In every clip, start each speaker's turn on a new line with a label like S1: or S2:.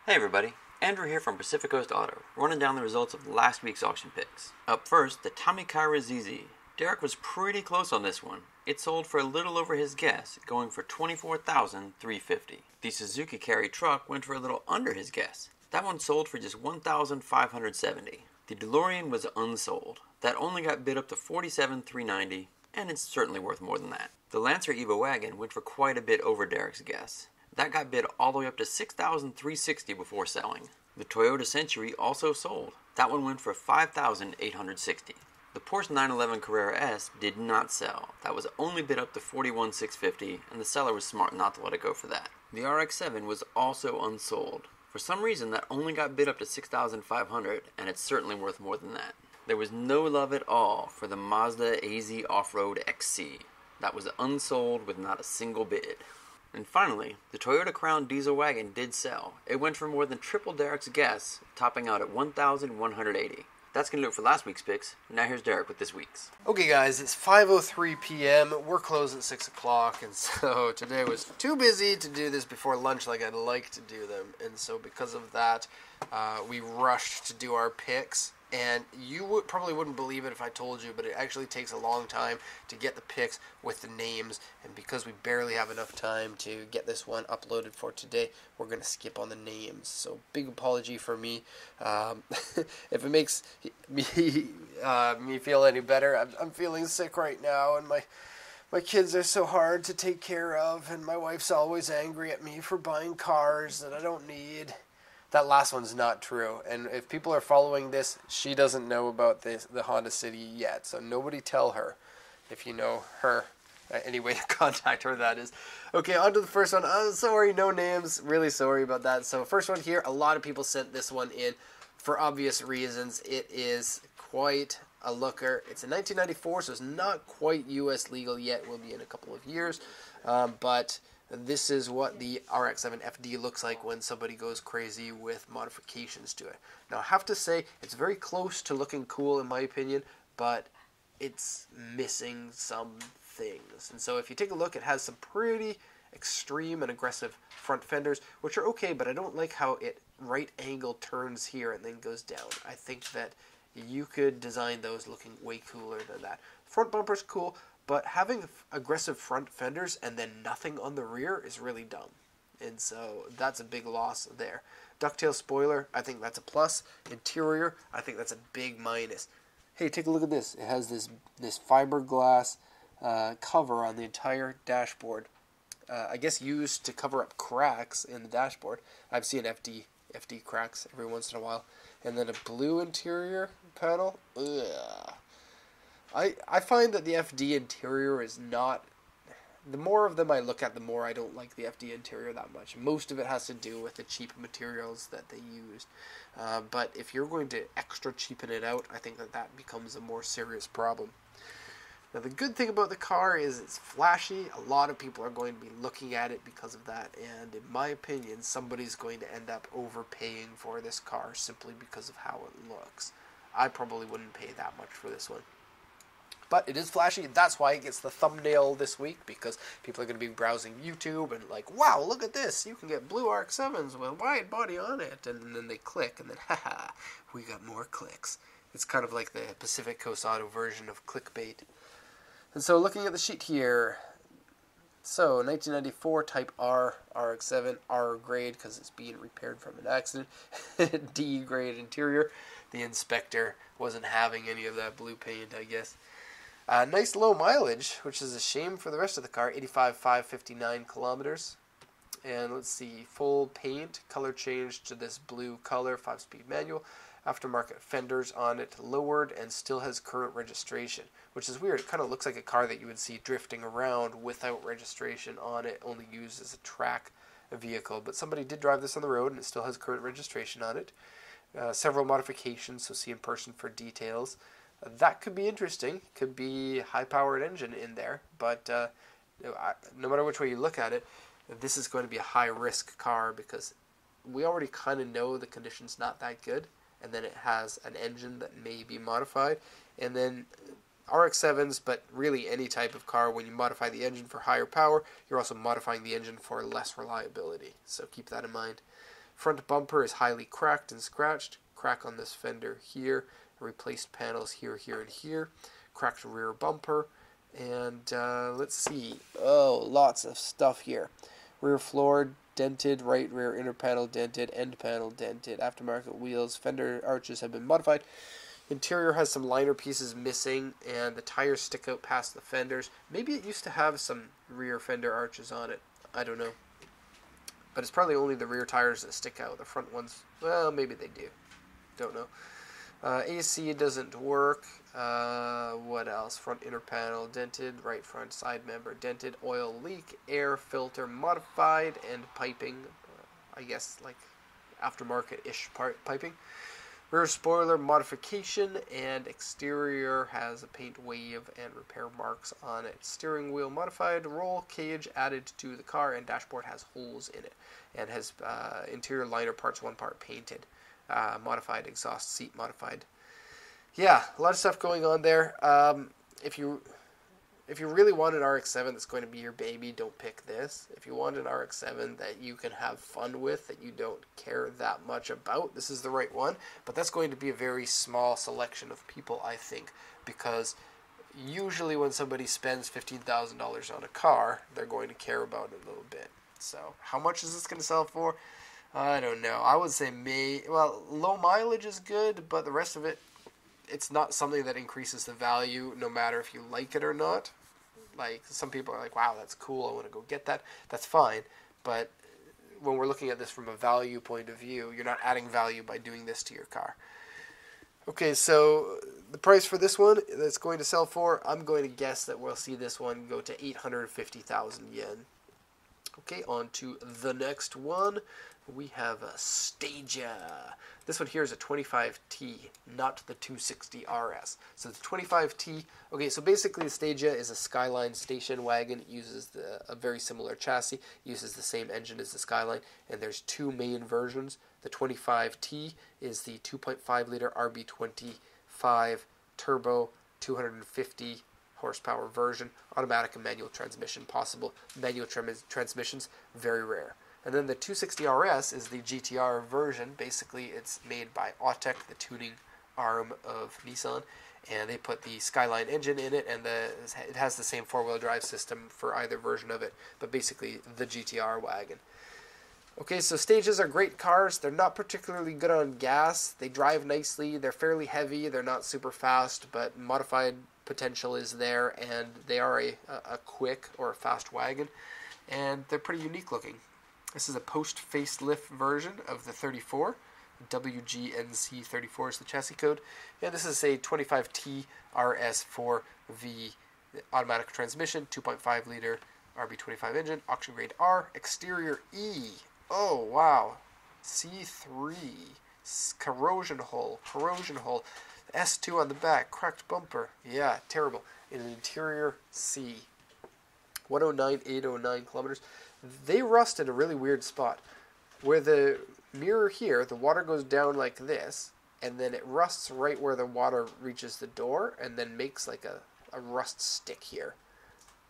S1: Hey everybody, Andrew here from Pacific Coast Auto, running down the results of last week's auction picks. Up first, the Tamikara ZZ. Derek was pretty close on this one. It sold for a little over his guess, going for $24,350. The Suzuki Carry truck went for a little under his guess. That one sold for just $1,570. The DeLorean was unsold. That only got bid up to $47,390, and it's certainly worth more than that. The Lancer Evo Wagon went for quite a bit over Derek's guess. That got bid all the way up to $6,360 before selling. The Toyota Century also sold. That one went for $5,860. The Porsche 911 Carrera S did not sell. That was only bid up to $41,650, and the seller was smart not to let it go for that. The RX-7 was also unsold. For some reason, that only got bid up to $6,500, and it's certainly worth more than that. There was no love at all for the Mazda AZ Off-Road XC. That was unsold with not a single bid. And finally, the Toyota Crown Diesel Wagon did sell. It went for more than triple Derek's guess, topping out at $1,180. That's going to do it for last week's picks. Now here's Derek with this week's.
S2: Okay guys, it's 5:03 p.m. We're closed at 6 o'clock, and so today was too busy to do this before lunch like I'd like to do them. And so because of that, we rushed to do our picks. And you probably wouldn't believe it if I told you, but it actually takes a long time to get the picks with the names. And because we barely have enough time to get this one uploaded for today, we're going to skip on the names. So big apology for me. If it makes me feel any better, I'm feeling sick right now, and my kids are so hard to take care of, and my wife's always angry at me for buying cars that I don't need. That last one's not true, and if people are following this, she doesn't know about the Honda City yet, so nobody tell her if you know her. Any way to contact her, that is. Okay, on to the first one. Sorry, no names. Really sorry about that. So first one here, a lot of people sent this one in for obvious reasons. It is quite a looker. It's a 1994, so it's not quite U.S. legal yet. It will be in a couple of years, but this is what the RX-7 FD looks like when somebody goes crazy with modifications to it. Now, I have to say, it's very close to looking cool in my opinion, but it's missing some things. And so if you take a look, it has some pretty extreme and aggressive front fenders, which are okay, but I don't like how it right angle turns here and then goes down. I think that you could design those looking way cooler than that. Front bumper's cool, but having aggressive front fenders and then nothing on the rear is really dumb. And so that's a big loss there. Ducktail spoiler, I think that's a plus. Interior, I think that's a big minus. Hey, take a look at this. It has this fiberglass cover on the entire dashboard. I guess used to cover up cracks in the dashboard. I've seen FD cracks every once in a while. And then a blue interior panel. Ugh. I find that the FD interior is not... The more of them I look at, the more I don't like the FD interior that much. Most of it has to do with the cheap materials that they used. But if you're going to extra cheapen it out, I think that becomes a more serious problem. Now, the good thing about the car is it's flashy. A lot of people are going to be looking at it because of that. And in my opinion, somebody's going to end up overpaying for this car simply because of how it looks. I probably wouldn't pay that much for this one. But it is flashy, and that's why it gets the thumbnail this week, because people are going to be browsing YouTube and like, wow, look at this, you can get blue RX-7s with a wide body on it, and then they click, and then, haha, we got more clicks. It's kind of like the Pacific Coast Auto version of clickbait. And so looking at the sheet here, so 1994 Type R, RX-7, R grade, because it's being repaired from an accident, D grade interior. The inspector wasn't having any of that blue paint, I guess. Nice low mileage, which is a shame for the rest of the car, 85,559 kilometers. And let's see, full paint, color change to this blue color, 5-speed manual. Aftermarket fenders on it, lowered, and still has current registration, which is weird. It kind of looks like a car that you would see drifting around without registration on it, only used as a track vehicle. But somebody did drive this on the road, and it still has current registration on it. Several modifications, so see in person for details. That could be interesting. Could be high-powered engine in there, but no matter which way you look at it, this is going to be a high-risk car because we already kind of know the condition's not that good, and then it has an engine that may be modified, and then RX-7s, but really any type of car, when you modify the engine for higher power, you're also modifying the engine for less reliability, so keep that in mind. Front bumper is highly cracked and scratched. Crack on this fender here. Replaced panels here, here, and here. Cracked rear bumper. And let's see. Oh, lots of stuff here. Rear floor dented, right rear inner panel dented, end panel dented. Aftermarket wheels. Fender arches have been modified. Interior has some liner pieces missing, and the tires stick out past the fenders. Maybe it used to have some rear fender arches on it. I don't know. But it's probably only the rear tires that stick out. The front ones, well, maybe they do. Don't know. AC doesn't work. What else? Front inner panel dented. Right front side member dented. Oil leak. Air filter modified. And piping. I guess like aftermarket-ish piping. Rear spoiler modification. And exterior has a paint wave and repair marks on it. Steering wheel modified. Roll cage added to the car. And dashboard has holes in it. And has interior liner parts, one part painted. Modified exhaust seat modified. Yeah, a lot of stuff going on there. If you really want an RX-7 that's going to be your baby, don't pick this. If you want an RX-7 that you can have fun with, that you don't care that much about, this is the right one. But that's going to be a very small selection of people, I think, because usually when somebody spends $15,000 on a car, they're going to care about it a little bit. So how much is this going to sell for? I don't know. I would say low mileage is good, but the rest of it, it's not something that increases the value no matter if you like it or not. Like, some people are like, wow, that's cool, I want to go get that. That's fine, but when we're looking at this from a value point of view, you're not adding value by doing this to your car. Okay, so the price for this one that's going to sell for, I'm going to guess that we'll see this one go to 850,000 yen. Okay, on to the next one. We have a Stagea. This one here is a 25T, not the 260 RS. So the 25T, okay, so basically the Stagea is a Skyline station wagon. It uses a very similar chassis, uses the same engine as the Skyline, and there's two main versions. The 25T is the 2.5 liter RB25 turbo, 250 horsepower version, automatic and manual transmission possible. Manual transmissions, very rare. And then the 260 RS is the GTR version. Basically, it's made by Autek, the tuning arm of Nissan, and they put the Skyline engine in it, and it has the same four-wheel drive system for either version of it, but basically the GTR wagon. Okay, so Stages are great cars. They're not particularly good on gas. They drive nicely. They're fairly heavy. They're not super fast, but modified potential is there, and they are a quick or a fast wagon, and they're pretty unique looking. This is a post-facelift version of the 34. WGNC 34 is the chassis code. And this is a 25T RS4V automatic transmission, 2.5 liter RB25 engine, auction grade R, exterior E. Oh, wow. C3. Corrosion hole. S2 on the back, cracked bumper. Yeah, terrible. In an interior C. 109,809 kilometers. They rust in a really weird spot. Where the mirror here, the water goes down like this, and then it rusts right where the water reaches the door, and then makes like a rust stick here.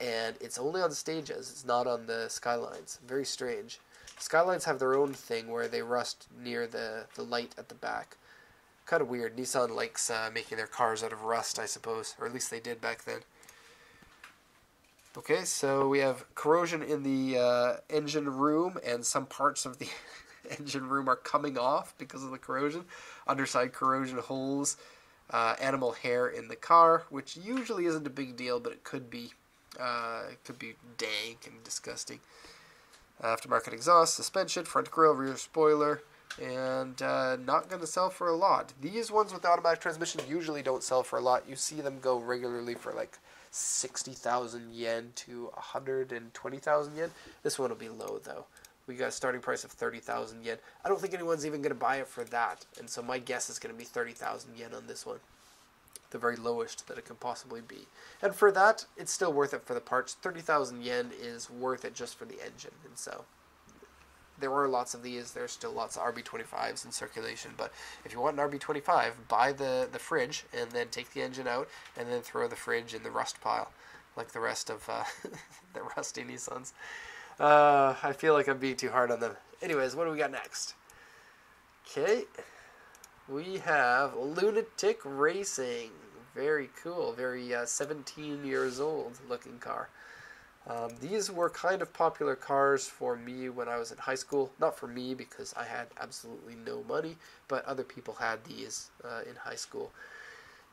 S2: And it's only on Stages, it's not on the Skylines. Very strange. Skylines have their own thing where they rust near the light at the back. Kind of weird. Nissan likes making their cars out of rust, I suppose. Or at least they did back then. Okay, so we have corrosion in the engine room, and some parts of the engine room are coming off because of the corrosion. Underside corrosion holes, animal hair in the car, which usually isn't a big deal, but it could be. It could be dank and disgusting. Aftermarket exhaust, suspension, front grille, rear spoiler, and not going to sell for a lot. These ones with the automatic transmission usually don't sell for a lot. You see them go regularly for like 60,000 yen to 120,000 yen. This one will be low though. We got a starting price of 30,000 yen. I don't think anyone's even going to buy it for that, and so my guess is going to be 30,000 yen on this one. The very lowest that it can possibly be. And for that, it's still worth it for the parts. 30,000 yen is worth it just for the engine, and so there were lots of these. There's still lots of RB25s in circulation, but if you want an RB25, buy the fridge and then take the engine out and then throw the fridge in the rust pile, like the rest of the rusty Nissans. I feel like I'm being too hard on them. Anyways, what do we got next? Okay. We have Lunatic Racing. Very cool. Very 17 years old looking car. These were kind of popular cars for me when I was in high school. Not for me because I had absolutely no money, but other people had these in high school.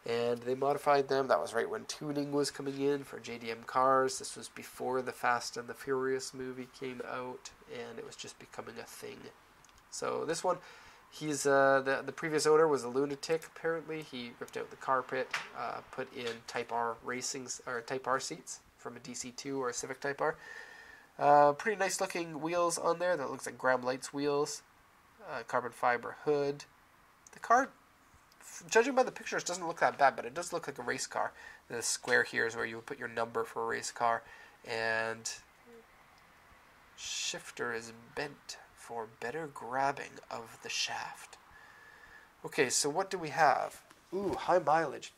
S2: And they modified them. That was right when tuning was coming in for JDM cars. This was before the Fast and the Furious movie came out, and it was just becoming a thing. So this one, he's the previous owner was a lunatic. Apparently, he ripped out the carpet, put in Type R Type R seats from a DC2 or a Civic Type R. Pretty nice looking wheels on there. That looks like Graham Lights wheels. Carbon fiber hood. The car, judging by the pictures, doesn't look that bad, but it does look like a race car. The square here is where you would put your number for a race car, and shifter is bent for better grabbing of the shaft. Okay, so what do we have? Ooh, high mileage.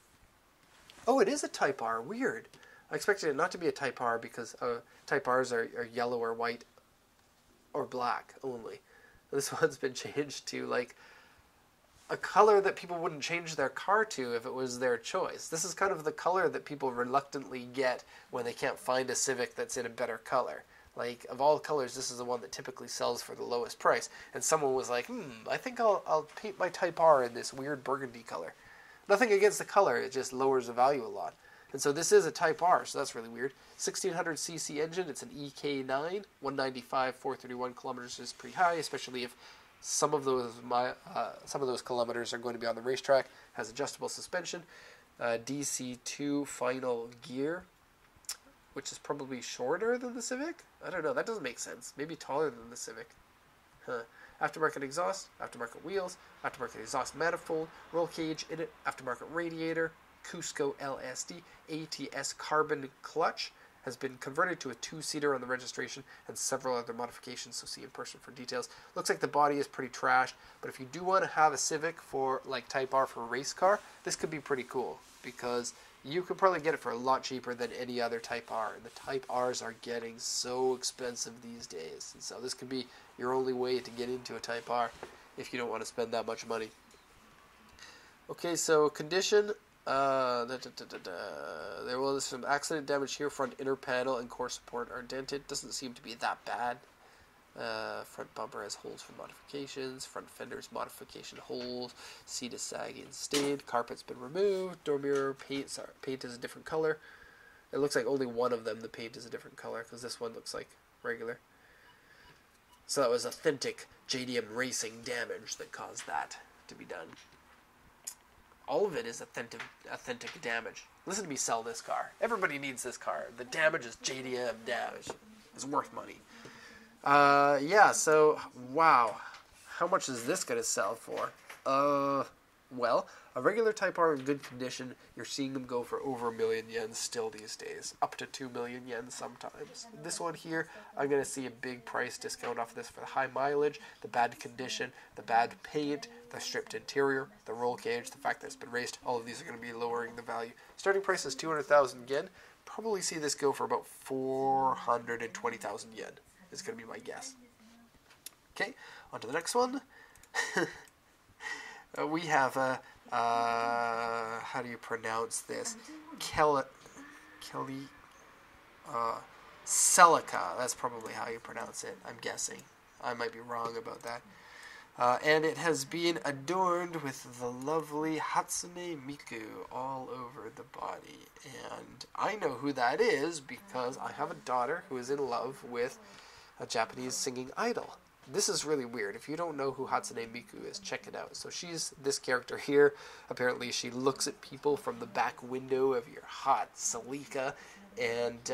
S2: Oh, it is a Type R. Weird. I expected it not to be a Type R because Type Rs are yellow or white or black only. This one's been changed to like a color that people wouldn't change their car to if it was their choice. This is kind of the color that people reluctantly get when they can't find a Civic that's in a better color. Like, of all colors, this is the one that typically sells for the lowest price. And someone was like, I think I'll paint my Type R in this weird burgundy color. Nothing against the color, it just lowers the value a lot. And so this is a Type R, so that's really weird. 1600cc engine, it's an EK9, 195, 431 kilometers is pretty high, especially if some of those kilometers are going to be on the racetrack. Has adjustable suspension, DC2 final gear, which is probably shorter than the Civic. I don't know, that doesn't make sense. Maybe taller than the Civic. Aftermarket exhaust, aftermarket wheels, aftermarket exhaust manifold, roll cage in it, aftermarket radiator, Cusco LSD, ATS carbon clutch, has been converted to a two-seater on the registration, and several other modifications, so see in person for details. Looks like the body is pretty trashed, but if you do want to have a Civic for like Type R for a race car, this could be pretty cool, because you could probably get it for a lot cheaper than any other Type R, and the Type Rs are getting so expensive these days, and so this could be your only way to get into a Type R if you don't want to spend that much money. Okay, so condition. There was some accident damage here. Front inner panel and core support are dented. Doesn't seem to be that bad. Front bumper has holes for modifications. Front fenders modification holes. Seat is saggy and stained. Carpet's been removed. Door mirror paint is a different color. It looks like only one of them the paint is a different color, because this one looks like regular. So that was authentic JDM racing damage that caused that to be done. All of it is authentic damage. Listen to me sell this car. Everybody needs this car. The damage is JDM damage. It's worth money. Yeah, so, wow. How much is this going to sell for? Well, a regular Type R in good condition, you're seeing them go for over 1 million yen still these days. Up to 2 million yen sometimes. This one here, I'm going to see a big price discount off of this for the high mileage, the bad condition, the bad paint, the stripped interior, the roll cage, the fact that it's been raced. All of these are going to be lowering the value. Starting price is 200,000 yen. Probably see this go for about 420,000 yen. Is going to be my guess. Okay, on to the next one. We have how do you pronounce this? Celica. That's probably how you pronounce it, I'm guessing. I might be wrong about that. And it has been adorned with the lovely Hatsune Miku all over the body. And I know who that is because I have a daughter who is in love with a Japanese singing idol. This is really weird. If you don't know who Hatsune Miku is, check it out. So she's this character here. Apparently she looks at people from the back window of your hot Celica. And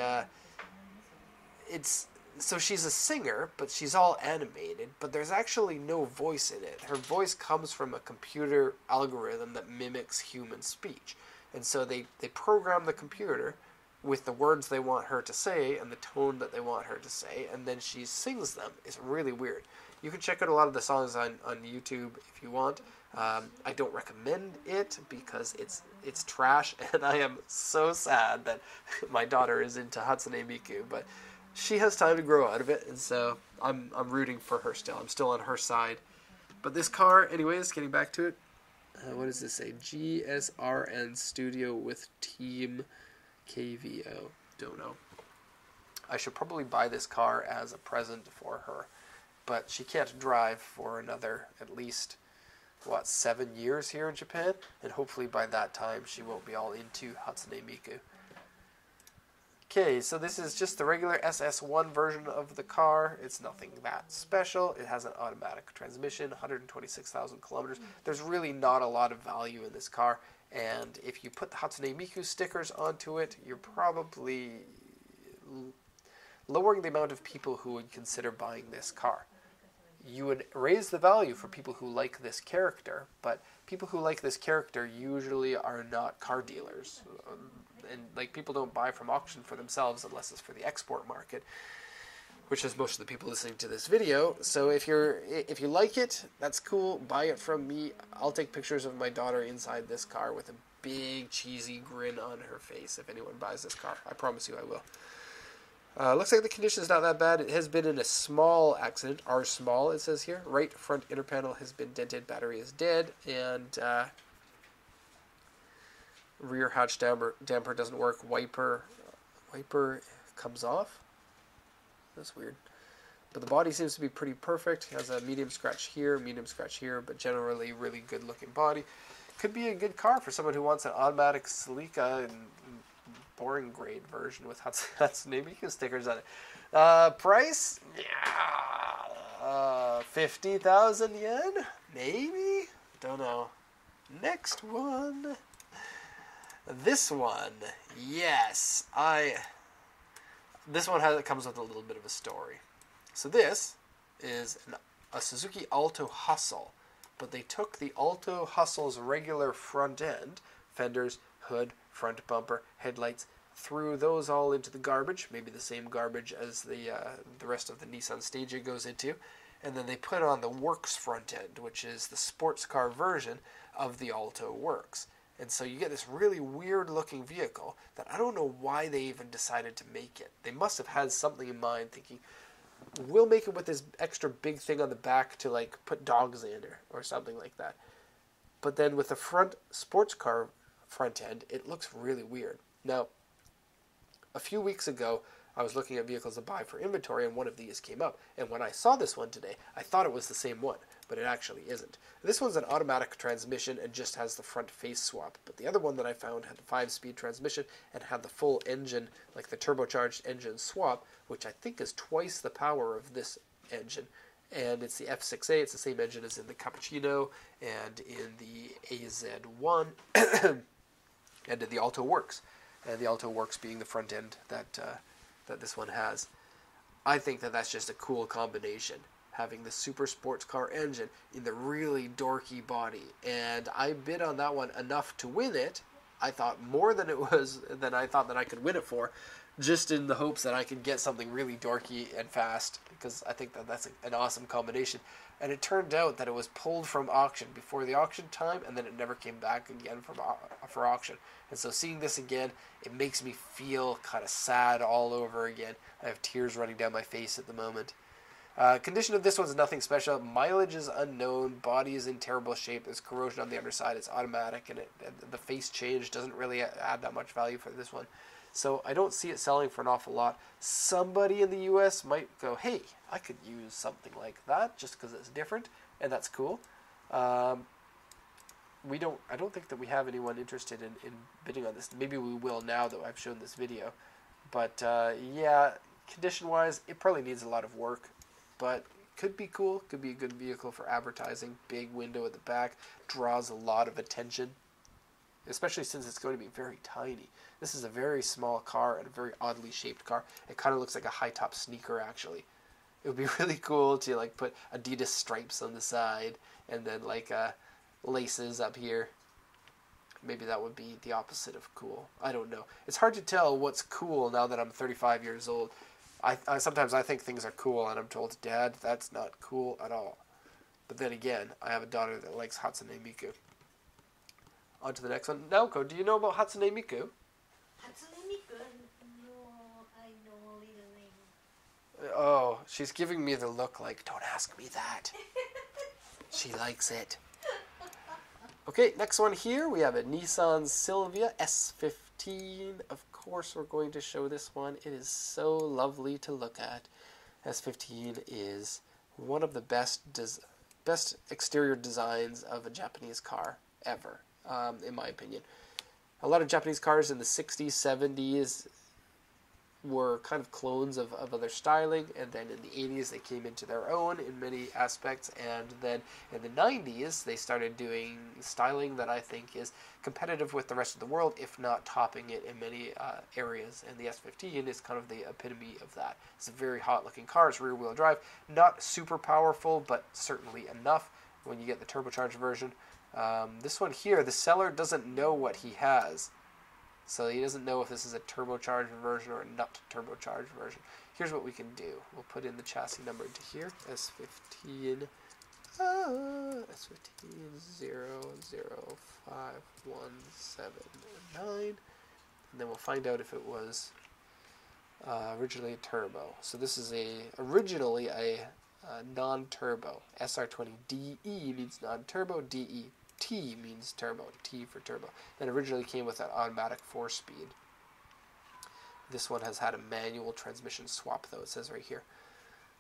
S2: so she's a singer, but she's all animated. But there's actually no voice in it. Her voice comes from a computer algorithm that mimics human speech. And so they program the computer with the words they want her to say and the tone that they want her to say, and then she sings them. It's really weird. You can check out a lot of the songs on YouTube if you want. I don't recommend it because it's trash, and I am so sad that my daughter is into Hatsune Miku, but she has time to grow out of it, and so I'm rooting for her still. I'm still on her side. But this car, anyways, getting back to it. What does this say? GSRN Studio with Team KVO. Don't know. I should probably buy this car as a present for her. But she can't drive for another, at least, 7 years here in Japan? And hopefully by that time she won't be all into Hatsune Miku. Okay, so this is just the regular SS1 version of the car. It's nothing that special. It has an automatic transmission, 126,000 kilometers. There's really not a lot of value in this car. And if you put the Hatsune Miku stickers onto it, you're probably lowering the amount of people who would consider buying this car. You would raise the value for people who like this character, but people who like this character usually are not car dealers. And like, people don't buy from auction for themselves unless it's for the export market, which is most of the people listening to this video. So if you like it, that's cool. Buy it from me. I'll take pictures of my daughter inside this car with a big cheesy grin on her face if anyone buys this car. I promise you I will. Looks like the condition is not that bad. It has been in a small accident. R small, it says here. Right front inner panel has been dented. Battery is dead. And rear hatch damper doesn't work. Wiper comes off. That's weird. But the body seems to be pretty perfect. It has a medium scratch here, but generally really good looking body. Could be a good car for someone who wants an automatic Celica and boring grade version with Hatsune Miku stickers on it. Price? Yeah, 50,000 yen? Maybe? Don't know. Next one. This one. Yes. This one comes with a little bit of a story. So this is a Suzuki Alto Hustle. But they took the Alto Hustle's regular front end, fenders, hood, front bumper, headlights, threw those all into the garbage, maybe the same garbage as the rest of the Nissan Stagea goes into, and then they put on the Works front end, which is the sports car version of the Alto Works. And so you get this really weird looking vehicle that I don't know why they even decided to make it. They must have had something in mind, thinking, we'll make it with this extra big thing on the back to like put dogs in or something like that. But then with the front sports car front end, it looks really weird. Now, a few weeks ago, I was looking at vehicles to buy for inventory, and one of these came up. And when I saw this one today, I thought it was the same one, but it actually isn't. This one's an automatic transmission and just has the front face swap. But the other one that I found had a 5-speed transmission and had the full engine, like the turbocharged engine swap, which I think is twice the power of this engine. And it's the F6A. It's the same engine as in the Cappuccino and in the AZ1 and in the Alto Works. And the Alto Works being the front end that this one has. I think that that's just a cool combination, having the super sports car engine in the really dorky body. And I bid on that one enough to win it. I thought more than I thought that I could win it for, just in the hopes that I could get something really dorky and fast, because I think that that's an awesome combination. And it turned out that it was pulled from auction before the auction time, and then it never came back again for auction. And so seeing this again, it makes me feel kind of sad all over again. I have tears running down my face at the moment. Condition of this one's nothing special. Mileage is unknown. Body is in terrible shape. There's corrosion on the underside. It's automatic, and the face change doesn't really add that much value for this one. So I don't see it selling for an awful lot. Somebody in the U.S. might go, hey, I could use something like that just because it's different, and that's cool. I don't think that we have anyone interested in bidding on this. Maybe we will now that I've shown this video. But yeah, condition-wise, it probably needs a lot of work. But could be cool. Could be a good vehicle for advertising. Big window at the back. Draws a lot of attention. Especially since it's going to be very tiny. This is a very small car and a very oddly shaped car. It kind of looks like a high-top sneaker, actually. It would be really cool to like put Adidas stripes on the side and then like laces up here. Maybe that would be the opposite of cool. I don't know. It's hard to tell what's cool now that I'm 35 years old. Sometimes I think things are cool and I'm told, Dad, that's not cool at all. But then again, I have a daughter that likes Hatsune Miku. On to the next one. Naoko, do you know about Hatsune Miku?
S3: Hatsune Miku? No, I know a little name.
S2: Oh, she's giving me the look like, don't ask me that. She likes it. Okay, next one here, we have a Nissan Silvia S15. Of course, we're going to show this one. It is so lovely to look at. S15 is one of the best exterior designs of a Japanese car ever, in my opinion. A lot of Japanese cars in the 60s, 70s were kind of clones of other styling, and then in the 80s they came into their own in many aspects, and then in the 90s they started doing styling that I think is competitive with the rest of the world, if not topping it in many areas, and the S15 is kind of the epitome of that. It's a very hot looking car. It's rear wheel drive, not super powerful, but certainly enough when you get the turbocharged version. This one here, the seller doesn't know what he has. So he doesn't know if this is a turbocharged version or a not turbocharged version. Here's what we can do. We'll put in the chassis number into here. S15 0051779. And then we'll find out if it was originally a turbo. So this is originally a non-turbo. SR20DE means non-turbo. DET means turbo. T for turbo. That originally came with an automatic 4-speed. This one has had a manual transmission swap, though, it says right here.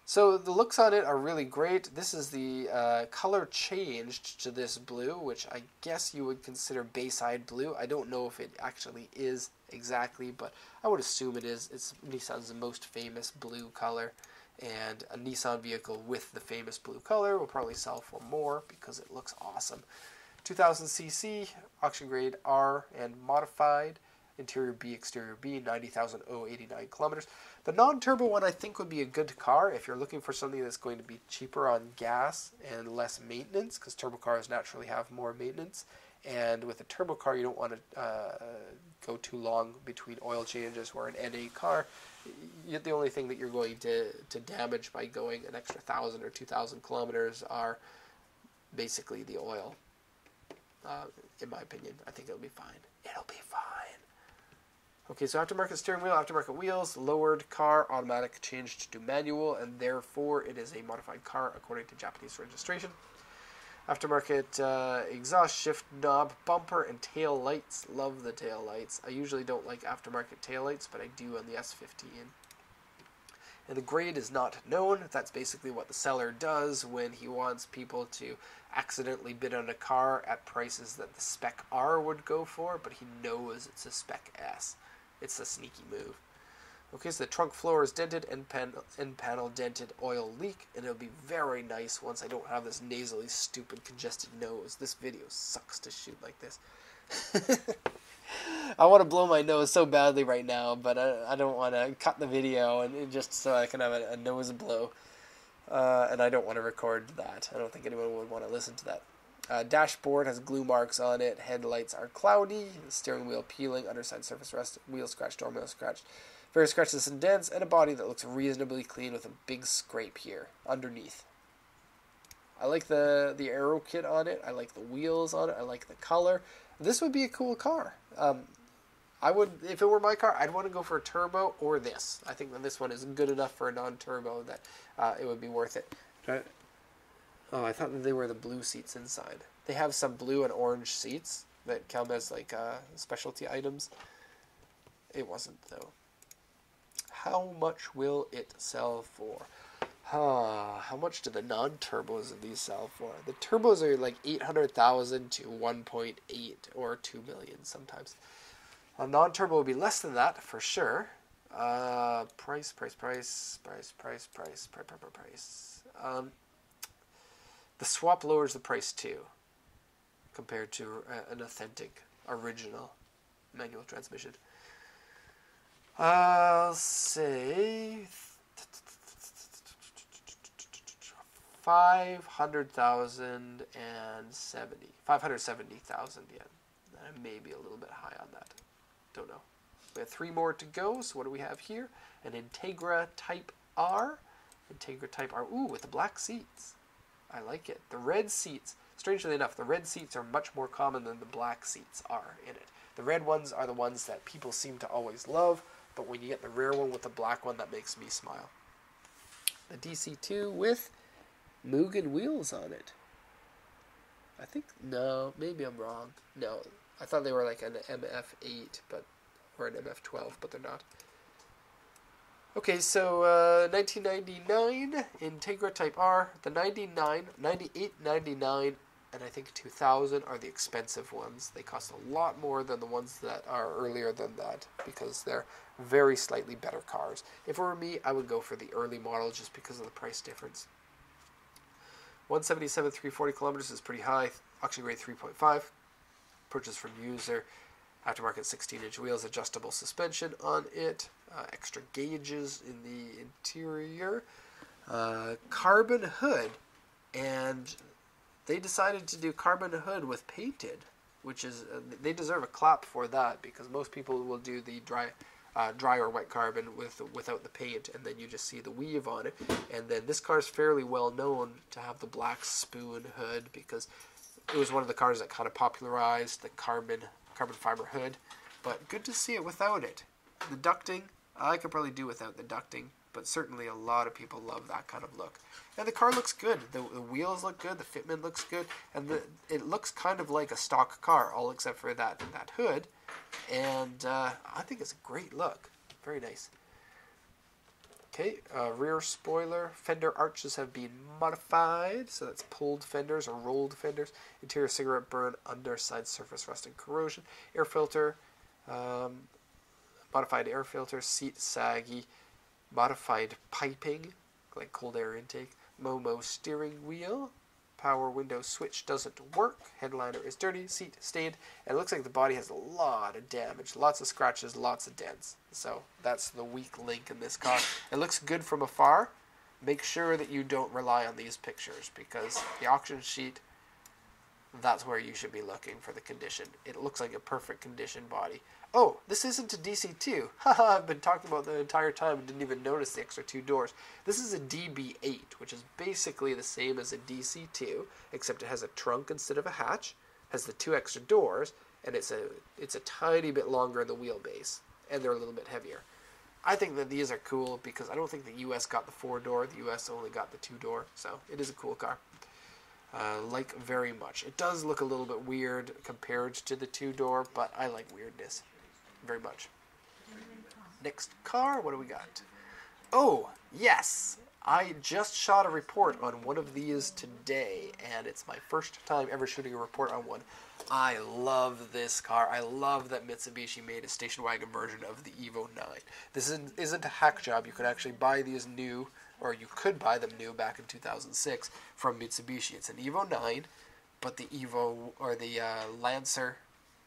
S2: So the looks on it are really great. This is the color changed to this blue, which I guess you would consider Bayside blue. I don't know if it actually is exactly, but I would assume it is. It's Nissan's most famous blue color, and a Nissan vehicle with the famous blue color will probably sell for more because it looks awesome. 2000cc, auction grade R and modified, interior B, exterior B, 90,089 kilometers. The non-turbo one I think would be a good car if you're looking for something that's going to be cheaper on gas and less maintenance, because turbo cars naturally have more maintenance. And with a turbo car, you don't want to go too long between oil changes, where an NA car, the only thing that you're going to damage by going an extra 1,000 or 2,000 kilometers are basically the oil. In my opinion, I think it'll be fine. It'll be fine. Okay, so aftermarket steering wheel, aftermarket wheels, lowered car, automatic changed to manual, and therefore it is a modified car according to Japanese registration. Aftermarket exhaust, shift knob, bumper, and tail lights. Love the tail lights. I usually don't like aftermarket tail lights, but I do on the S15. And the grade is not known. That's basically what the seller does when he wants people to accidentally bid on a car at prices that the spec R would go for, but he knows it's a spec S. It's a sneaky move. Okay, so the trunk floor is dented, end panel dented, oil leak, and it'll be very nice once I don't have this nasally, stupid, congested nose. This video sucks to shoot like this. I want to blow my nose so badly right now, but I don't want to cut the video and just so I can have a nose blow. And I don't want to record that. I don't think anyone would want to listen to that. Dashboard has glue marks on it. Headlights are cloudy. Steering wheel peeling. Underside surface rust. Wheel scratched. Door wheel scratched. Various scratches and dents. And a body that looks reasonably clean with a big scrape here underneath. I like the aero kit on it. I like the wheels on it. I like the color. This would be a cool car. I would, if it were my car, I'd want to go for a turbo or this. I think that this one is good enough for a non-turbo that it would be worth it. Oh, I thought that they were the blue seats inside. They have some blue and orange seats that come as like specialty items. It wasn't though. How much will it sell for? How much do the non-turbos of these sell for? The turbos are like 800,000 to 1.8 or 2 million sometimes. A non-turbo will be less than that for sure. Price. The swap lowers the price too, compared to an authentic, original manual transmission. I'll say 570,000 yen. I may be a little bit high on that. Don't know. We have 3 more to go. So what do we have here? An Integra Type R. Integra Type R. Ooh, with the black seats. I like it. The red seats, strangely enough, the red seats are much more common than the black seats are in it. The red ones are the ones that people seem to always love, but when you get the rare one with the black one, that makes me smile. The DC2 with Mugen wheels on it. I think, no, maybe I'm wrong. No, I thought they were like an MF8, but, or an MF12, but they're not. Okay, so 1999 Integra Type R, the 99, 98, 99, and I think 2000 are the expensive ones. They cost a lot more than the ones that are earlier than that because they're very slightly better cars. If it were me, I would go for the early model just because of the price difference. 177, 340 kilometers is pretty high. Auction grade 3.5. Purchase from user. Aftermarket 16-inch wheels, adjustable suspension on it. Extra gauges in the interior. Carbon hood. And they decided to do carbon hood with painted, which is, they deserve a clap for that because most people will do the dry or wet carbon without the paint, and then you just see the weave on it. And then this car is fairly well known to have the black spoon hood because it was one of the cars that kind of popularized the carbon fiber hood. But good to see it without it. The ducting, I could probably do without the ducting, but certainly a lot of people love that kind of look. And the car looks good. The wheels look good. The fitment looks good, and it looks kind of like a stock car, all except for that hood. And I think it's a great look. Very nice. Okay, rear spoiler. Fender arches have been modified. So that's pulled fenders or rolled fenders. Interior cigarette burn, underside surface rust and corrosion. Air filter. Modified air filter. Seat saggy. Modified piping, like cold air intake. Momo steering wheel. Power window switch doesn't work. Headliner is dirty. Seat stained. And it looks like the body has a lot of damage. Lots of scratches, lots of dents. So that's the weak link in this car. It looks good from afar. Make sure that you don't rely on these pictures because the auction sheet, that's where you should be looking for the condition. It looks like a perfect condition body. Oh, this isn't a DC2. Haha, I've been talking about the entire time and didn't even notice the extra 2 doors. This is a DB8, which is basically the same as a DC2, except it has a trunk instead of a hatch, has the 2 extra doors, and it's a tiny bit longer in the wheelbase, and they're a little bit heavier. I think that these are cool because I don't think the US got the 4-door. The US only got the 2-door, so it is a cool car. Like very much. It does look a little bit weird compared to the 2-door, but I like weirdness very much. Next car, what do we got? Oh, yes! I just shot a report on one of these today, and it's my first time ever shooting a report on one. I love this car. I love that Mitsubishi made a station wagon version of the Evo 9. This isn't a hack job. You could actually buy these new, or you could buy them new back in 2006 from Mitsubishi. It's an Evo 9, but the Evo, or the Lancer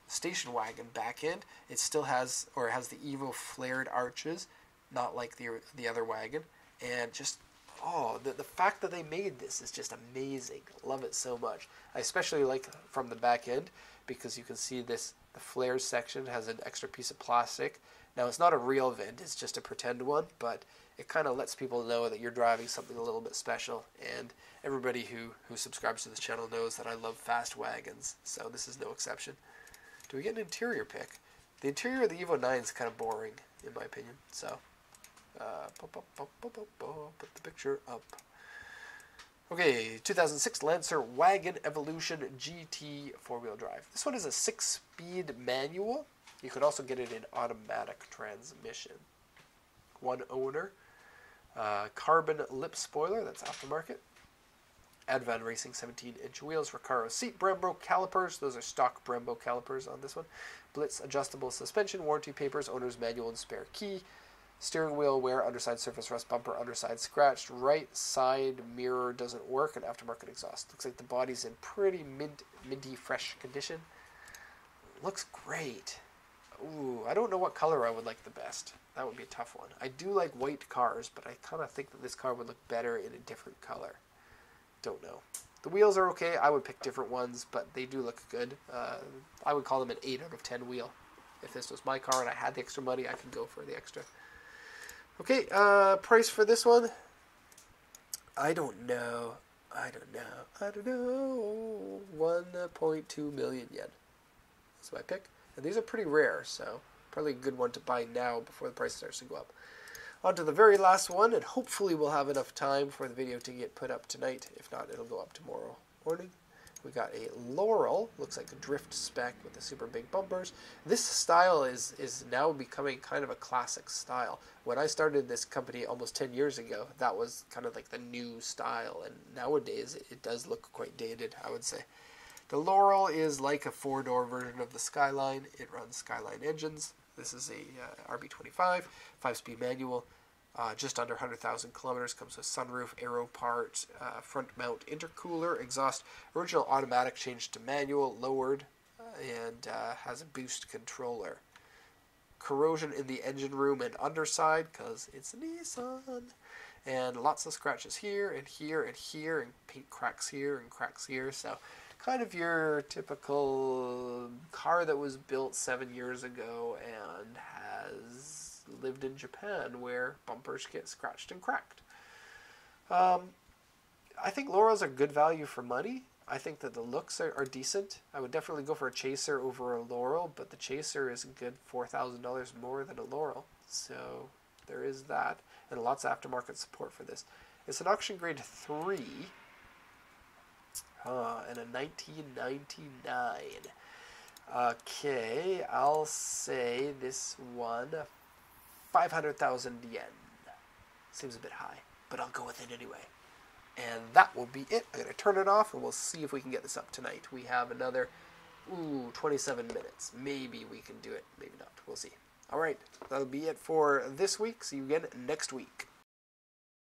S2: station wagon back end, it still has, or it has the Evo flared arches, not like the other wagon. And just, oh, the fact that they made this is just amazing. Love it so much. I especially like from the back end because you can see this, the flares section has an extra piece of plastic. Now it's not a real vent, it's just a pretend one, but it kind of lets people know that you're driving something a little bit special. And everybody who subscribes to this channel knows that I love fast wagons, so this is no exception. Do we get an interior pick? The interior of the Evo 9 is kind of boring, in my opinion, so put the picture up. Okay, 2006 Lancer Wagon Evolution GT 4-wheel drive. This one is a 6-speed manual. You could also get it in automatic transmission. 1 owner. Carbon lip spoiler, that's aftermarket. Advan Racing 17-inch wheels, Recaro seat, Brembo calipers. Those are stock Brembo calipers on this one. Blitz adjustable suspension, warranty papers, owner's manual and spare key. Steering wheel wear, underside surface rust, bumper underside scratched, right side mirror doesn't work, and aftermarket exhaust. Looks like the body's in pretty minty fresh condition. Looks great. Ooh, I don't know what color I would like the best. That would be a tough one. I do like white cars, but I kind of think that this car would look better in a different color. Don't know. The wheels are okay. I would pick different ones, but they do look good. I would call them an 8 out of 10 wheel. If this was my car and I had the extra money, I could go for the extra. Okay, price for this one? I don't know. 1.2 million yen. That's my pick. And these are pretty rare, so probably a good one to buy now before the price starts to go up. On to the very last one, and hopefully we'll have enough time for the video to get put up tonight. If not, it'll go up tomorrow morning. We got a Laurel, looks like a drift spec with the super big bumpers. This style is now becoming kind of a classic style. When I started this company almost 10 years ago, that was kind of like the new style, and nowadays it does look quite dated, I would say. The Laurel is like a four-door version of the Skyline. It runs Skyline engines. This is a RB25, 5-speed manual. Just under 100,000 kilometers, comes with sunroof, aero part, front mount intercooler, exhaust, original automatic changed to manual, lowered, and has a boost controller. Corrosion in the engine room and underside, because it's a Nissan. And lots of scratches here, and here, and here, and paint cracks here, and cracks here, so kind of your typical car that was built 7 years ago and has lived in Japan where bumpers get scratched and cracked. I think Laurels are good value for money. I think that the looks are decent. I would definitely go for a Chaser over a Laurel, but the Chaser is a good $4,000 more than a Laurel. So there is that, and lots of aftermarket support for this. It's an auction grade 3 and a 1999. Okay, I'll say this one 500,000 yen. Seems a bit high, but I'll go with it anyway. And that will be it. I'm going to turn it off, and we'll see if we can get this up tonight. We have another, 27 minutes. Maybe we can do it, maybe not. We'll see. All right, that'll be it for this week. See you again next week.